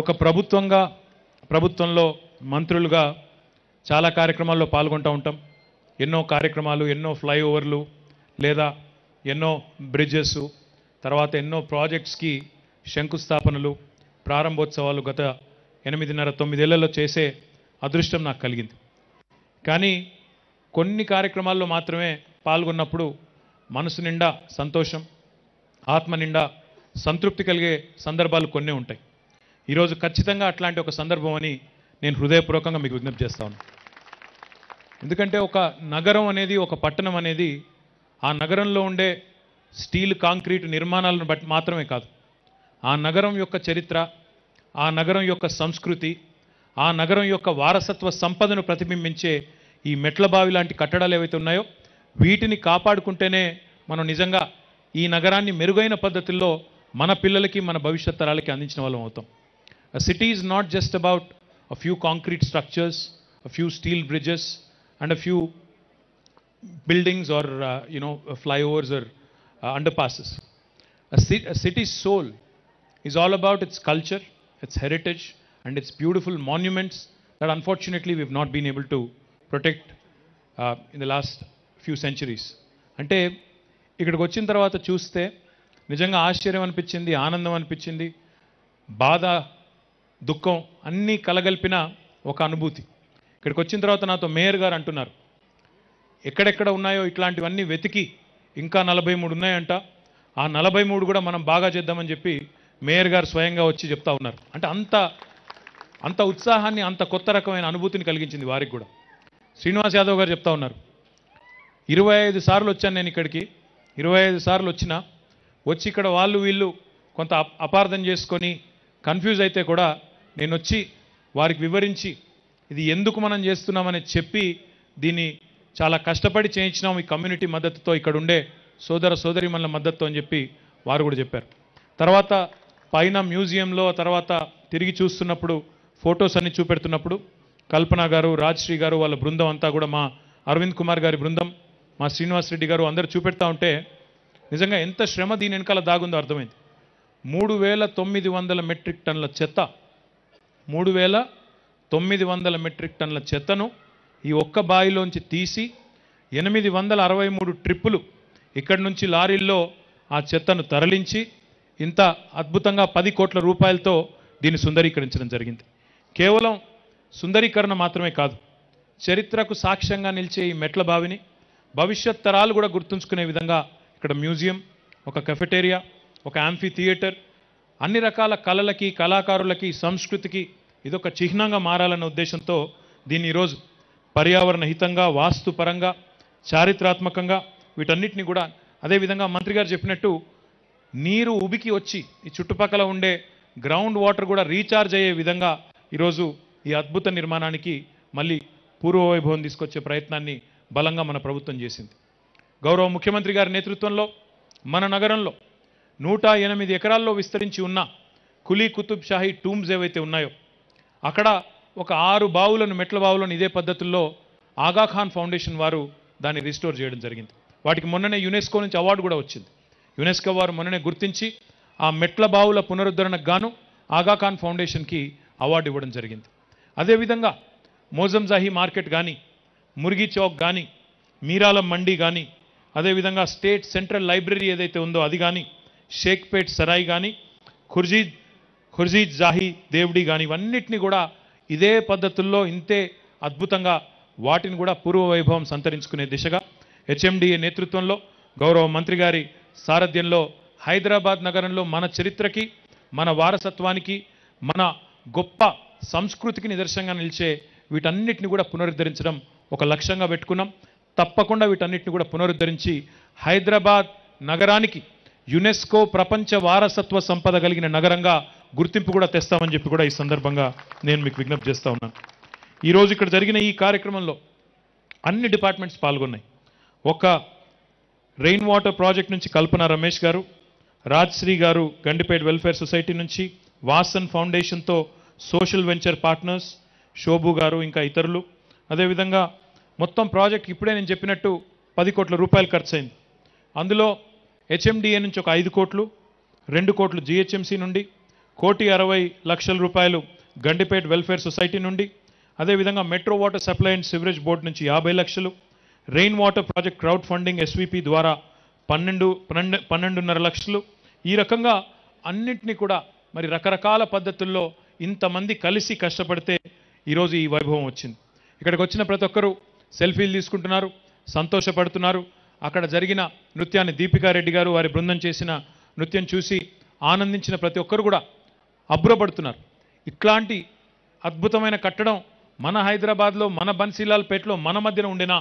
ఒక ప్రభుత్వంలో మంత్రులుగా చాలా కార్యక్రమాల్లో పాల్గొంటూ ఉంటాం. ఎన్నో కార్యక్రమాలు, ఎన్నో ఫ్లైఓవర్లు లేదా ఎన్నో బ్రిడ్జెస్, తర్వాత ఎన్నో ప్రాజెక్ట్స్కి శంకుస్థాపనలు, ప్రారంభోత్సవాలు గత 8.5-9 ఏళ్లలో చేసే అదృష్టం నాకు కలిగింది. కానీ కొన్ని కార్యక్రమాల్లో మాత్రమే పాల్గొన్నప్పుడు మనసు నిండా సంతోషం, ఆత్మ నిండా సంతృప్తి కలిగే సందర్భాలు కొన్నే ఉంటాయి. ఈరోజు ఖచ్చితంగా అట్లాంటి ఒక సందర్భం అని నేను హృదయపూర్వకంగా మీకు విజ్ఞప్తి చేస్తా ఉన్నాను. ఎందుకంటే ఒక నగరం అనేది, ఒక పట్టణం అనేది ఆ నగరంలో ఉండే స్టీల్, కాంక్రీట్ నిర్మాణాలను బట్టి మాత్రమే కాదు, ఆ నగరం యొక్క చరిత్ర, ఆ నగరం యొక్క సంస్కృతి, ఆ నగరం యొక్క వారసత్వ సంపదను ప్రతిబింబించే ఈ మెట్ల బావి లాంటి కట్టడాలు ఏవైతే ఉన్నాయో వీటిని కాపాడుకుంటేనే మనం నిజంగా ఈ నగరాన్ని మెరుగైన పద్ధతుల్లో మన పిల్లలకి, మన భవిష్యత్ తరాలకి అందించిన వాళ్ళం అవుతాం. A city is not just about a few concrete structures, a few steel bridges and a few buildings or flyovers or underpasses. A city's soul is all about its culture, its heritage and its beautiful monuments that unfortunately we have not been able to protect in the last few centuries. అంటే ఇక్కడికి వచ్చిన తర్వాత చూస్తే నిజంగా ఆశ్చర్యం అనిపించింది, ఆనందం అనిపించింది, బాధ, దుఃఖం అన్నీ కలగలిపిన ఒక అనుభూతి. ఇక్కడికి వచ్చిన తర్వాత నాతో మేయర్ గారు అంటున్నారు, ఎక్కడెక్కడ ఉన్నాయో ఇట్లాంటివన్నీ వెతికి ఇంకా 43 ఉన్నాయంట, ఆ 43 కూడా మనం బాగా చేద్దామని చెప్పి మేయర్ గారు స్వయంగా వచ్చి చెప్తా ఉన్నారు. అంటే అంత ఉత్సాహాన్ని, అంత కొత్త రకమైన అనుభూతిని కలిగించింది వారికి కూడా. శ్రీనివాస్ యాదవ్ గారు చెప్తా ఉన్నారు, 25 సార్లు వచ్చాను నేను ఇక్కడికి, 25 సార్లు వచ్చి ఇక్కడ వాళ్ళు వీళ్ళు కొంత అపార్థం చేసుకొని కన్ఫ్యూజ్ అయితే కూడా నేను వచ్చి వారికి వివరించి ఇది ఎందుకు మనం చేస్తున్నామని చెప్పి దీన్ని చాలా కష్టపడి చేయించినాం ఈ కమ్యూనిటీ మద్దతుతో, ఇక్కడ ఉండే సోదర సోదరీమణుల మద్దతుతో అని చెప్పి వారు కూడా చెప్పారు. తర్వాత పైన మ్యూజియంలో తర్వాత తిరిగి చూస్తున్నప్పుడు ఫొటోస్ అన్ని చూపెడుతున్నప్పుడు కల్పన గారు, రాజ్శ్రీ గారు, వాళ్ళ బృందం అంతా కూడా, మా అరవింద్ కుమార్ గారి బృందం, మా శ్రీనివాస్ రెడ్డి గారు అందరూ చూపెడతా ఉంటే నిజంగా ఎంత శ్రమ దీని వెనకాల దాగుందో అర్థమైంది. 3,900 మెట్రిక్ టన్నుల చెత్త, 3,900 మెట్రిక్ టన్నుల చెత్తను ఈ ఒక్క బావిలోంచి తీసి 863 ట్రిప్పులు ఇక్కడి నుంచి లారీల్లో ఆ చెత్తను తరలించి ఇంత అద్భుతంగా 10 కోట్ల రూపాయలతో దీన్ని సుందరీకరించడం జరిగింది. కేవలం సుందరీకరణ మాత్రమే కాదు, చరిత్రకు సాక్ష్యంగా నిలిచే ఈ మెట్ల బావిని భవిష్యత్ తరాలు కూడా గుర్తుంచుకునే విధంగా ఇక్కడ మ్యూజియం, ఒక కెఫెటేరియా, ఒక యాంఫీ థియేటర్, అన్ని రకాల కళలకి, కళాకారులకి, సంస్కృతికి ఇదొక చిహ్నంగా మారాలన్న ఉద్దేశంతో దీన్ని ఈరోజు పర్యావరణ హితంగా, వాస్తుపరంగా, చారిత్రాత్మకంగా వీటన్నిటిని కూడా, అదేవిధంగా మంత్రి గారు చెప్పినట్టు నీరు ఉబికి వచ్చి ఈ చుట్టుపక్కల ఉండే గ్రౌండ్ వాటర్ కూడా రీఛార్జ్ అయ్యే విధంగా ఈరోజు ఈ అద్భుత నిర్మాణానికి మళ్ళీ పూర్వవైభవం తీసుకొచ్చే ప్రయత్నాన్ని బలంగా మన ప్రభుత్వం చేసింది. గౌరవ ముఖ్యమంత్రి గారి నేతృత్వంలో మన నగరంలో 108 ఎకరాల్లో విస్తరించి ఉన్న కులీ కుతుబ్ షాహీ టూమ్స్ ఏవైతే ఉన్నాయో అక్కడ ఒక 6 బావులను, మెట్ల బావులను ఇదే పద్ధతుల్లో ఆగాఖాన్ ఫౌండేషన్ వారు దాన్ని రిస్టోర్ చేయడం జరిగింది. వాటికి మొన్ననే యునెస్కో నుంచి అవార్డు కూడా వచ్చింది. యునెస్కో వారు మొన్ననే గుర్తించి ఆ మెట్ల బావుల పునరుద్ధరణకు గాను ఆగాఖాన్ ఫౌండేషన్కి అవార్డు ఇవ్వడం జరిగింది. అదేవిధంగా మోజంజాహీ మార్కెట్ కానీ, మురిగి చౌక్ కానీ, మీరాలం మండి కానీ, అదేవిధంగా స్టేట్ సెంట్రల్ లైబ్రరీ ఏదైతే ఉందో అది కానీ, షేక్పేట్ సరాయి కానీ, ఖుర్జీద్ జాహీ దేవుడి కానీ, ఇవన్నిటిని కూడా ఇదే పద్ధతుల్లో ఇంతే అద్భుతంగా వాటిని కూడా పూర్వవైభవం సంతరించుకునే దిశగా హెచ్ఎండిఏ నేతృత్వంలో గౌరవ మంత్రి గారి సారథ్యంలో హైదరాబాద్ నగరంలో మన చరిత్రకి, మన వారసత్వానికి, మన గొప్ప సంస్కృతికి నిదర్శనంగా నిలిచే వీటన్నిటిని కూడా పునరుద్ధరించడం ఒక లక్ష్యంగా పెట్టుకున్నాం. తప్పకుండా వీటన్నిటిని కూడా పునరుద్ధరించి హైదరాబాద్ నగరానికి యునెస్కో ప్రపంచ వారసత్వ సంపద కలిగిన నగరంగా గుర్తింపు కూడా తెస్తామని చెప్పి కూడా ఈ సందర్భంగా నేను మీకు విజ్ఞప్తి చేస్తా ఉన్నాను. ఈరోజు ఇక్కడ జరిగిన ఈ కార్యక్రమంలో అన్ని డిపార్ట్మెంట్స్ పాల్గొన్నాయి. ఒక రెయిన్ వాటర్ ప్రాజెక్ట్ నుంచి కల్పన రమేష్ గారు, రాజ్శ్రీ గారు గండిపేట్ వెల్ఫేర్ సొసైటీ నుంచి, వాసన్ ఫౌండేషన్తో social venture partners Shobhu garu, ఇంకా ఇతరులు, అదేవిధంగా మొత్తం ప్రాజెక్ట్ ఇప్పుడే నేను చెప్పినట్టు 10 కోట్ల రూపాయలు ఖర్చయింది. అందులో హెచ్ఎండిఏ నుంచి ఒక 5 కోట్లు, 2 కోట్లు జిహెచ్ఎంసీ నుండి, ₹1,60,00,000 గండిపేట్ వెల్ఫేర్ సొసైటీ నుండి, అదేవిధంగా metro water supply and sewerage board నుంచి 50 లక్షలు, rain water project crowd funding SVP ద్వారా 12.5 లక్షలు. ఈ రకంగా అన్నింటినీ కూడా మరి రకరకాల పద్ధతుల్లో ఇంతమంది కలిసి కష్టపడితే ఈరోజు ఈ వైభవం వచ్చింది. ఇక్కడికి వచ్చిన ప్రతి ఒక్కరూ సెల్ఫీలు తీసుకుంటున్నారు, సంతోషపడుతున్నారు. అక్కడ జరిగిన నృత్యాన్ని దీపికారెడ్డి గారు వారి బృందం చేసిన నృత్యం చూసి ఆనందించిన ప్రతి ఒక్కరు కూడా అబ్బురపడుతున్నారు. ఇట్లాంటి అద్భుతమైన కట్టడం మన హైదరాబాద్లో, మన బన్సీలాల్పేటలో మన మధ్యన ఉండేనా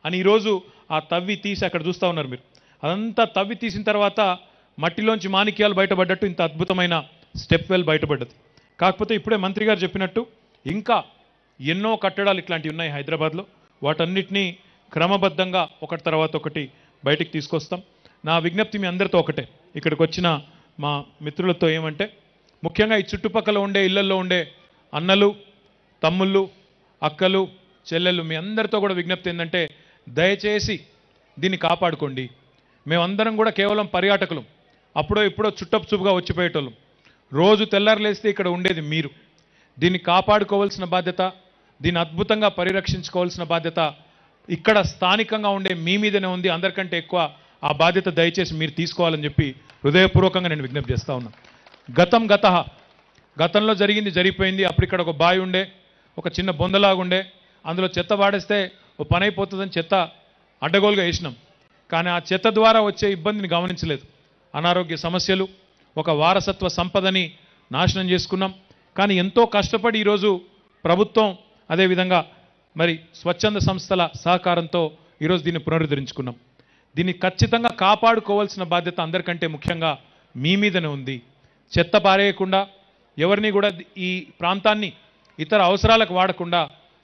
అని ఈరోజు ఆ తవ్వి తీసి అక్కడ చూస్తూ ఉన్నారు మీరు. అదంతా తవ్వి తీసిన తర్వాత మట్టిలోంచి మాణిక్యాలు బయటపడ్డట్టు ఇంత అద్భుతమైన స్టెప్ వెల్ బయటపడ్డది. కాకపోతే ఇప్పుడే మంత్రి గారు చెప్పినట్టు ఇంకా ఎన్నో కట్టడాలు ఇట్లాంటివి ఉన్నాయి హైదరాబాద్లో. వాటన్నిటినీ క్రమబద్ధంగా ఒకటి తర్వాత ఒకటి బయటికి తీసుకొస్తాం. నా విజ్ఞప్తి మీ అందరితో ఒకటే, ఇక్కడికి వచ్చిన మా మిత్రులతో ఏమంటే, ముఖ్యంగా ఈ చుట్టుపక్కల ఉండే ఇళ్లల్లో ఉండే అన్నలు, తమ్ముళ్ళు, అక్కలు, చెల్లెళ్ళు మీ అందరితో కూడా విజ్ఞప్తి ఏంటంటే, దయచేసి దీన్ని కాపాడుకోండి. మేమందరం కూడా కేవలం పర్యాటకులు, అప్పుడో ఇప్పుడో చుట్టపు చూపుగా వచ్చిపోయేటోళ్ళం. రోజు తెల్లారులేస్తే ఇక్కడ ఉండేది మీరు. దీన్ని కాపాడుకోవాల్సిన బాధ్యత, దీన్ని అద్భుతంగా పరిరక్షించుకోవాల్సిన బాధ్యత ఇక్కడ స్థానికంగా ఉండే మీ మీదనే ఉంది. అందరికంటే ఎక్కువ ఆ బాధ్యత దయచేసి మీరు తీసుకోవాలని చెప్పి హృదయపూర్వకంగా నేను విజ్ఞప్తి చేస్తా ఉన్నాను. గతంలో జరిగింది జరిగిపోయింది. అప్పుడు ఇక్కడ ఒక బావి ఉండే, ఒక చిన్న బొందలాగుండే, అందులో చెత్త పాడేస్తే ఓ పని అయిపోతుందని చెత్త అడ్డగోలుగా వేసినాం. కానీ ఆ చెత్త ద్వారా వచ్చే ఇబ్బందిని గమనించలేదు. అనారోగ్య సమస్యలు, ఒక వారసత్వ సంపదని నాశనం చేసుకున్నాం. కానీ ఎంతో కష్టపడి ఈరోజు ప్రభుత్వం, అదేవిధంగా మరి స్వచ్ఛంద సంస్థల సహకారంతో ఈరోజు దీన్ని పునరుద్ధరించుకున్నాం. దీన్ని ఖచ్చితంగా కాపాడుకోవాల్సిన బాధ్యత అందరికంటే ముఖ్యంగా మీ మీదనే ఉంది. చెత్త పారేయకుండా, ఎవరిని కూడా ఈ ప్రాంతాన్ని ఇతర అవసరాలకు వాడకుండా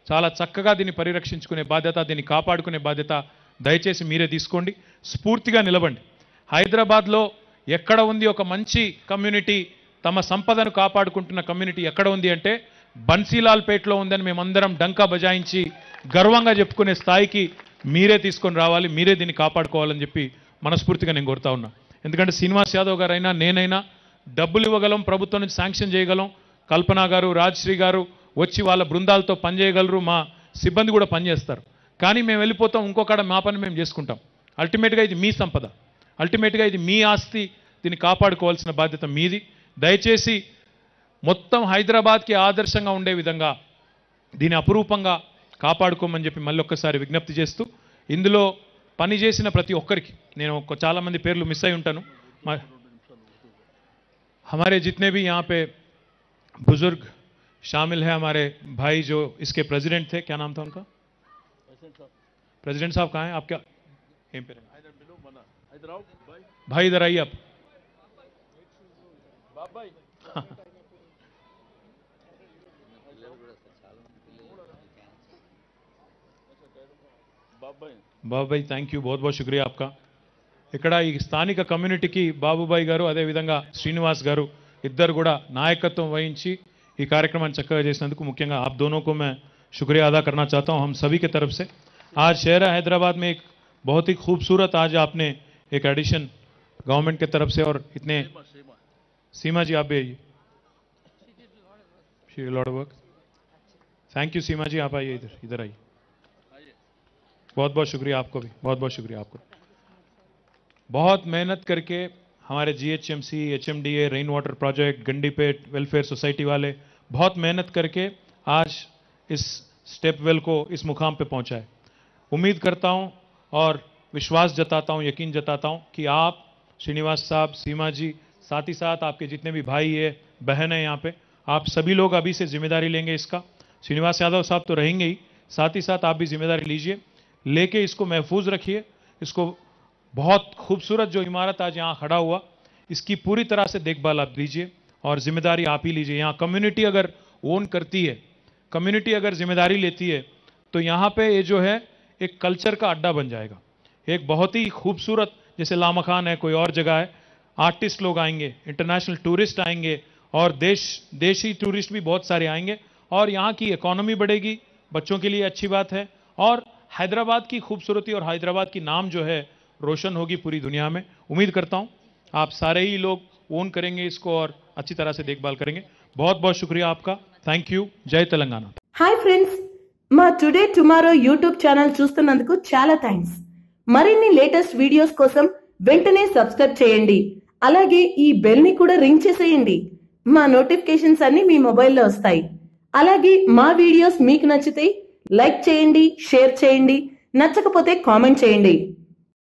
చాలా చక్కగా దీన్ని పరిరక్షించుకునే బాధ్యత, దీన్ని కాపాడుకునే బాధ్యత దయచేసి మీరే తీసుకోండి. స్ఫూర్తిగా నిలబండి. హైదరాబాద్లో ఎక్కడ ఉంది ఒక మంచి కమ్యూనిటీ, తమ సంపదను కాపాడుకుంటున్న కమ్యూనిటీ ఎక్కడ ఉంది అంటే బన్సీలాల్పేటలో ఉందని మేమందరం డంకా బజాయించి గర్వంగా చెప్పుకునే స్థాయికి మీరే తీసుకొని రావాలి. మీరే దీన్ని కాపాడుకోవాలని చెప్పి మనస్ఫూర్తిగా నేను కోరుతా ఉన్నా. ఎందుకంటే శ్రీనివాస్ యాదవ్ గారైనా నేనైనా డబ్బులు ఇవ్వగలం, ప్రభుత్వం నుంచి శాంక్షన్ చేయగలం, కల్పన గారు, రాజ్శ్రీ గారు వచ్చి వాళ్ళ బృందాలతో పనిచేయగలరు, మా సిబ్బంది కూడా పనిచేస్తారు. కానీ మేము వెళ్ళిపోతాం, ఇంకొకడ మా పని మేము చేసుకుంటాం. అల్టిమేట్గా ఇది మీ సంపద, అల్టిమేట్గా ఇది మీ ఆస్తి. దీన్ని కాపాడుకోవాల్సిన బాధ్యత మీది. దయచేసి మొత్తం హైదరాబాద్కి ఆదర్శంగా ఉండే విధంగా దీన్ని అపురూపంగా కాపాడుకోమని చెప్పి మళ్ళీ ఒక్కసారి విజ్ఞప్తి చేస్తూ, ఇందులో పనిచేసిన ప్రతి ఒక్కరికి నేను చాలామంది పేర్లు మిస్ అయి ఉంటాను. हमारे जितने भी यहाँ पे बुजुर्ग शामिल हैं, हमारे भाई जो इसके प्रेसिडेंट थे, क्या नाम था उनका? प्रेसिडेंट साहब कहाँ हैं? आप क्या भाई इधर आइए आप. బాబు భాయ్ థ్యాంక్ యూ, बहुत बहुत शुक्रिया आपका. ఇక్కడ ఈ స్థానిక కమ్యూనిటీకి బాబుబాయ్ గారు, అదేవిధంగా శ్రీనివాస్ గారు ఇద్దరు కూడా నాయకత్వం వహించి ఈ కార్యక్రమాన్ని చక్కగా చేసినందుకు ముఖ్యంగా आप दोनों को मैं शुक्रिया अदा करना चाहता हूं हम सभी की तरफ से. आज शहर हैदराबाद में एक बहुत ही खूबसूरत आज आपने एक एडिशन गवर्नमेंट की तरफ से, और इतने सीमा जी आप भी आइए, lot of work. Thank you Seema ji, आप आइए इधर आइए. बहुत बहुत शुक्रिया आपको भी, बहुत बहुत शुक्रिया आपको. बहुत मेहनत करके हमारे GHMC, HMDA, rain water project, Gandipet welfare society वाले बहुत मेहनत करके आज इस स्टेप वेल को इस मुकाम पे पहुंचाए. उम्मीद करता हूं और विश्वास जताता हूं, यकीन जताता हूं कि आप श्रीनिवास साहब, सीमा जी, साथ ही साथ आपके जितने भी भाई है, बहन है यहाँ पे, आप सभी लोग अभी से जिम्मेदारी लेंगे इसका. श्रीनिवास यादव साहब तो रहेंगे ही, साथ ही साथ आप भी जिम्मेदारी लीजिए, लेके इसको महफूज रखिए. इसको बहुत खूबसूरत जो इमारत आज यहाँ खड़ा हुआ, इसकी पूरी तरह से देखभाल आप लीजिए और जिम्मेदारी आप ही लीजिए. यहाँ कम्युनिटी अगर ओन करती है, कम्युनिटी अगर जिम्मेदारी लेती है, तो यहाँ पे ये जो है एक कल्चर का अड्डा बन जाएगा. एक बहुत ही खूबसूरत, जैसे लामखान है, कोई और जगह है, आर्टिस्ट लोग आएंगे, इंटरनेशनल टूरिस्ट आएंगे, और देशी टूरिस्ट भी बहुत सारे आएंगे, और यहाँ की इकोनॉमी बढ़ेगी, बच्चों के लिए अच्छी बात है, और हैदराबाद की खूबसूरती और हैदराबाद की नाम जो है रोशन होगी पूरी दुनिया में. उम्मीद करता हूं आप सारे ही लोग ओन करेंगे इसको और अच्छी तरह से देखभाल करेंगे। बहुत बहुत शुक्रिया आपका। Thank you. जय तेलंगाना। హాయ్ ఫ్రెండ్స్, మా టుడే టుమారో యూట్యూబ్ ఛానల్ చూస్తున్నందుకు చాలా థ్యాంక్స్. మరిన్ని లేటెస్ట్ వీడియోస్ కోసం వెంటనే సబ్స్క్రైబ్ చేయండి. అలాగే ఈ బెల్ ని కూడా రింగ్ చేసేయండి. మా నోటిఫికేషన్స్ అన్ని మీ మొబైల్లో వస్తాయి. అలాగే మా వీడియోస్ మీకు నచ్చితే లైక్ చేయండి, షేర్ చేయండి, నచ్చకపోతే కామెంట్ చేయండి.